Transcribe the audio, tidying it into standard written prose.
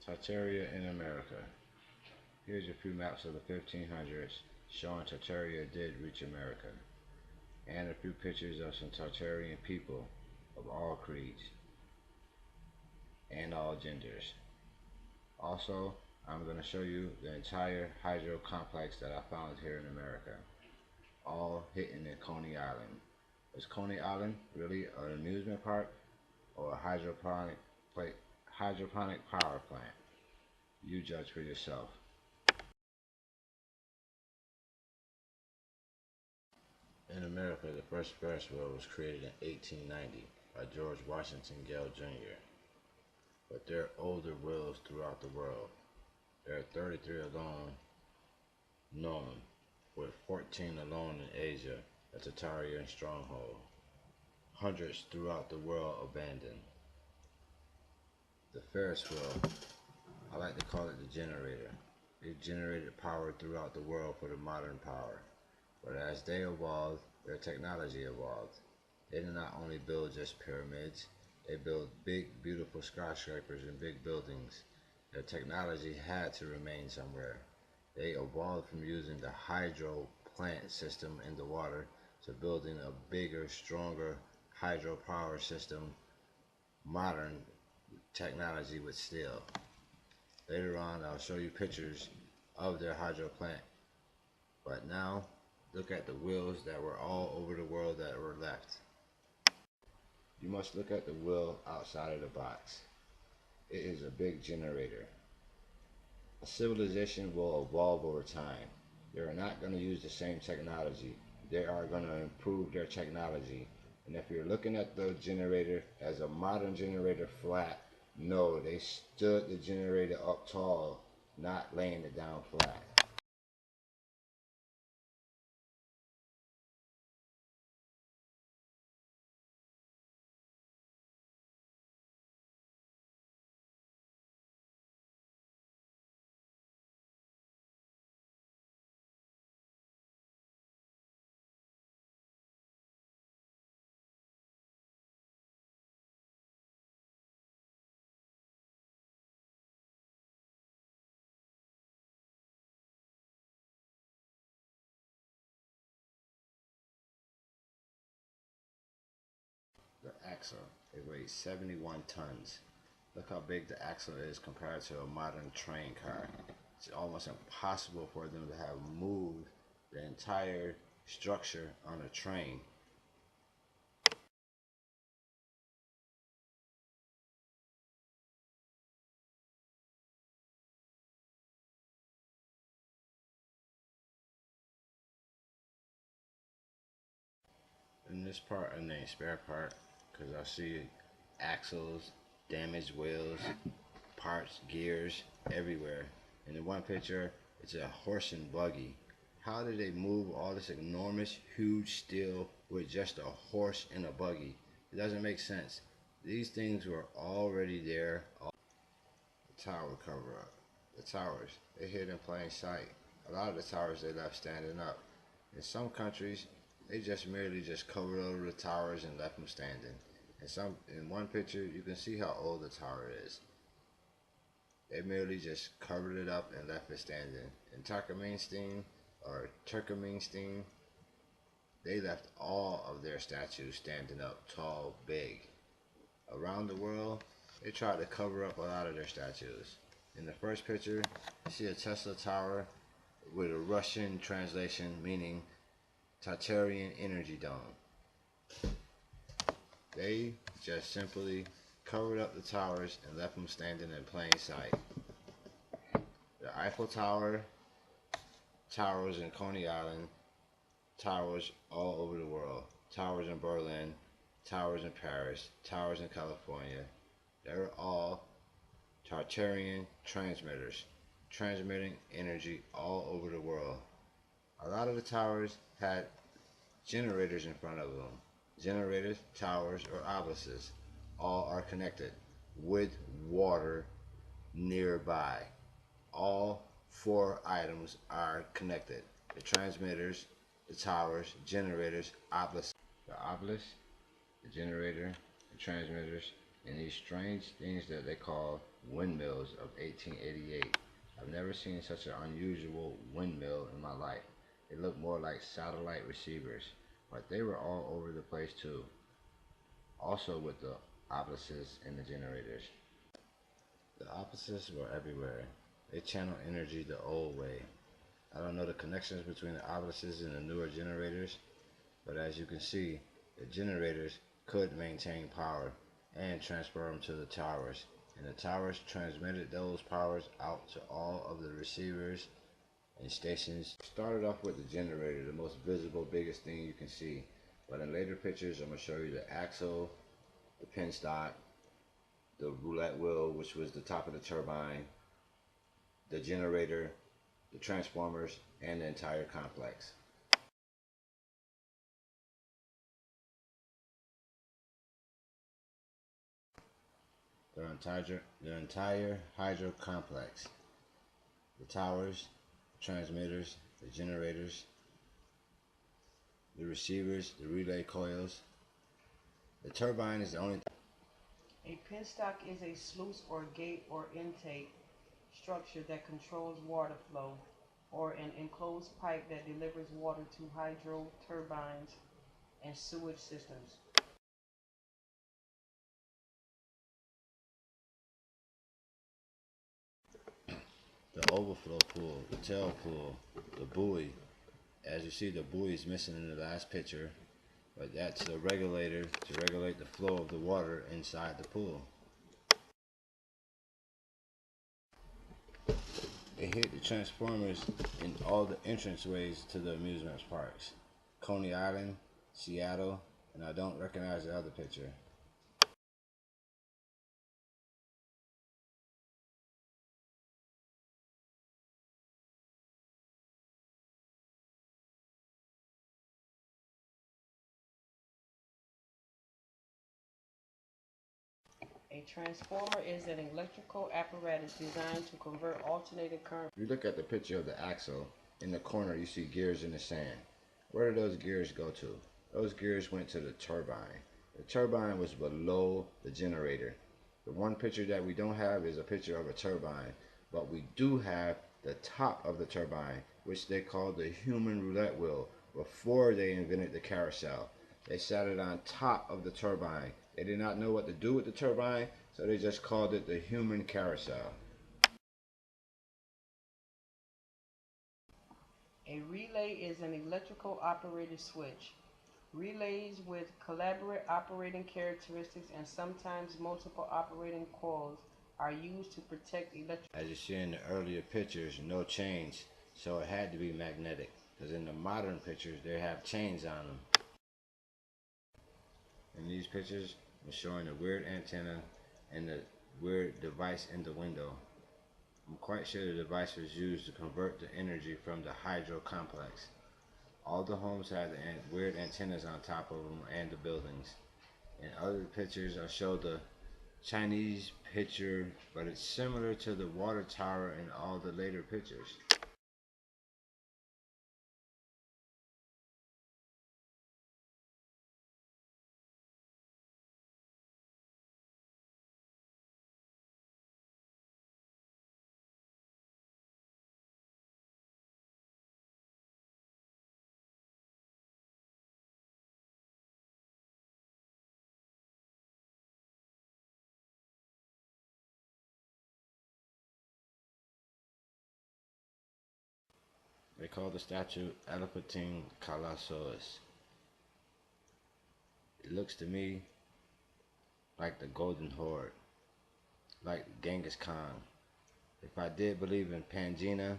Tartaria in America. Here's a few maps of the 1500s showing Tartaria did reach America, and a few pictures of some Tartarian people of all creeds and all genders. Also, I'm going to show you the entire hydro complex that I found here in America, all hidden in Coney Island. Is Coney Island really an amusement park or a hydroponic power plant? You judge for yourself. In America, the first Ferris wheel was created in 1890 by George Washington Gale Jr., but there are older wheels throughout the world. There are 33 alone known, with 14 alone in Asia, a Tartarian stronghold. Hundreds throughout the world abandoned. The Ferris wheel, I like to call it the generator. It generated power throughout the world for the modern power. But as they evolved, their technology evolved. They did not only build just pyramids, they built big, beautiful skyscrapers and big buildings. Their technology had to remain somewhere. They evolved from using the hydro plant system in the water to building a bigger, stronger hydropower system, modern technology with steel. Later on, I'll show you pictures of their hydro plant. But now, look at the wheels that were all over the world that were left. You must look at the wheel outside of the box. It is a big generator. A civilization will evolve over time. They are not going to use the same technology. They are going to improve their technology. And if you're looking at the generator as a modern generator flat, no, they stood the generator up tall, not laying it down flat. The axle, it weighs 71 tons. Look how big the axle is compared to a modern train car. It's almost impossible for them to have moved the entire structure on a train. In this part I named spare part because I see axles, damaged wheels, parts, gears everywhere. And in one picture, it's a horse and buggy. How did they move all this enormous, huge steel with just a horse and a buggy? It doesn't make sense. These things were already there. The tower cover up. The towers, they hid in plain sight. A lot of the towers they left standing up. In some countries, they just merely just covered over the towers and left them standing. In one picture, you can see how old the tower is. They merely just covered it up and left it standing. In Turkmenstein, they left all of their statues standing up tall, big. Around the world, they tried to cover up a lot of their statues. In the first picture, you see a Tesla tower with a Russian translation meaning Tartarrian energy dome. They just simply covered up the towers and left them standing in plain sight. The Eiffel Tower, towers in Coney Island, towers all over the world, towers in Berlin, towers in Paris, towers in California. They were all Tartarian transmitters, transmitting energy all over the world. A lot of the towers had generators in front of them. Generators, towers, or obelisks, all are connected with water nearby. All four items are connected. The transmitters, the towers, generators, obelisks. The obelisk, the generator, the transmitters, and these strange things that they call windmills of 1888. I've never seen such an unusual windmill in my life. They look more like satellite receivers, but they were all over the place too. Also with the opposites and the generators. The opposites were everywhere. They channel energy the old way. I don't know the connections between the opposites and the newer generators, but as you can see, the generators could maintain power and transfer them to the towers, and the towers transmitted those powers out to all of the receivers and stations. Started off with the generator, the most visible, biggest thing you can see, but in later pictures I'm going to show you the axle, the penstock, the roulette wheel, which was the top of the turbine, the generator, the transformers, and the entire complex. The entire hydro complex. The towers, the transmitters, the generators, the receivers, the relay coils. The turbine is the only. A penstock is a sluice or gate or intake structure that controls water flow, or an enclosed pipe that delivers water to hydro turbines and sewage systems. The overflow pool, the tail pool, the buoy. As you see, the buoy is missing in the last picture, but that's the regulator to regulate the flow of the water inside the pool. They hit the transformers in all the entranceways to the amusement parks. Coney Island, Seattle, and I don't recognize the other picture. A transformer is an electrical apparatus designed to convert alternating current. If you look at the picture of the axle, in the corner you see gears in the sand. Where did those gears go to? Those gears went to the turbine. The turbine was below the generator. The one picture that we don't have is a picture of a turbine, but we do have the top of the turbine, which they called the human roulette wheel before they invented the carousel. They sat it on top of the turbine. They did not know what to do with the turbine, so they just called it the human carousel. A relay is an electrical operated switch. Relays with collaborative operating characteristics and sometimes multiple operating coils are used to protect electric. As you see in the earlier pictures, no chains, so it had to be magnetic. Because in the modern pictures, they have chains on them. In these pictures, I'm showing a weird antenna and the weird device in the window. I'm quite sure the device was used to convert the energy from the hydro complex. All the homes have the weird antennas on top of them and the buildings. In other pictures, I show the Chinese picture, but it's similar to the water tower in all the later pictures. They call the statue Elephantine Colossus. It looks to me like the Golden Horde, like Genghis Khan. If I did believe in Pangea,